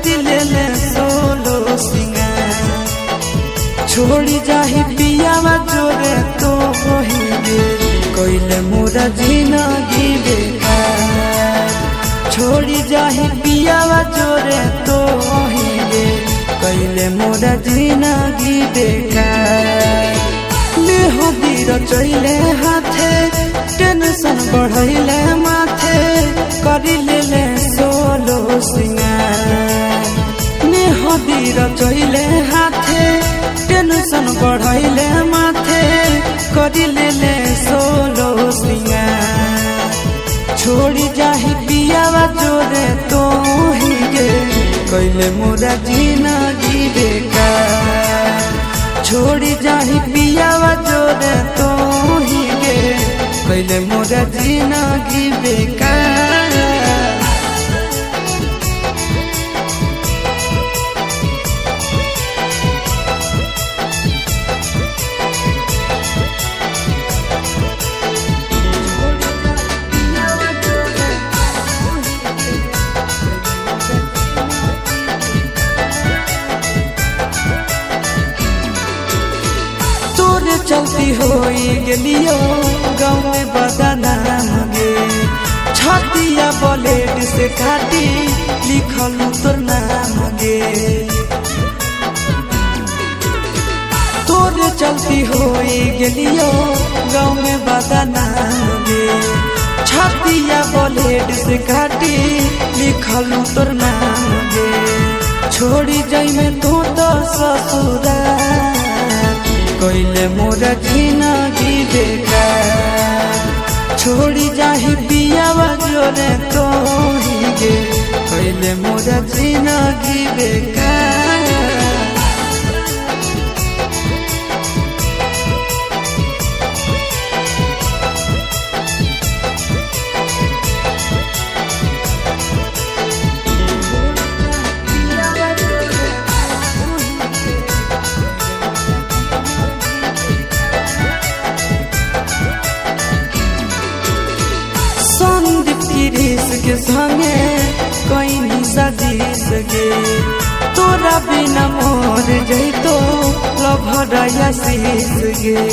करी ले सोलो सिंगार छोड़ी जाही पियावा जोरे तो होइगे कोइले मोरा जिंदगी बेकार छोड़ी जाही पियावा जोरे तो होइगे कोइले मोरा जिंदगी बेकार मेहंदी रचैले हाथे टेंशन बढ़ैले माथे करी ले सोलो सिंगार मेहंदी रचैले हाथे टेंशन बढ़ैले माथे करी ले सोलो सिंगार छोड़ी जाही पियावा जोरे तो होइगे कोइले मोरा जिंदगी बेकार छोड़ी जाही पियावा जोरे तो होइगे कोइले मोरा जिंदगी बेकार चलती होई गेलियो गाँव में बदनाम गे छतिया बुलेट से काटी लिखल तोर नाम गे तोरे चलती होई गेलियो गाँव में बदनाम गे छतिया बुलेट से काटी लिखल तोर नाम गे छोड़ी जाई में तू तो ससुराल कोइले मोरा जिंदगी बेकार छोड़ी जाही पियावा जोरे तो होइगे कोइले मोरा जिंदगी बेकार के संगे कोई नहीं सजीस गे तोरा बिना मोर जैतो लभराया शीस गे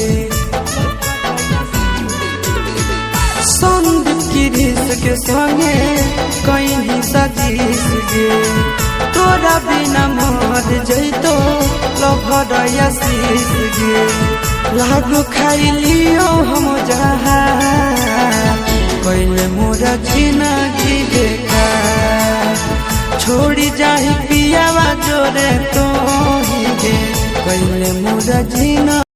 संदीप की रीस के संगे कोई नहीं सजीस गे तोरा बिना मोर जैतो लभराया शीस गे लागू खाई लियो हम जहां कोइले मोरा जिंदगी बेकार छोड़ी जाही पियावा जोरे तो होइगे कोइले मोरा जिंदगी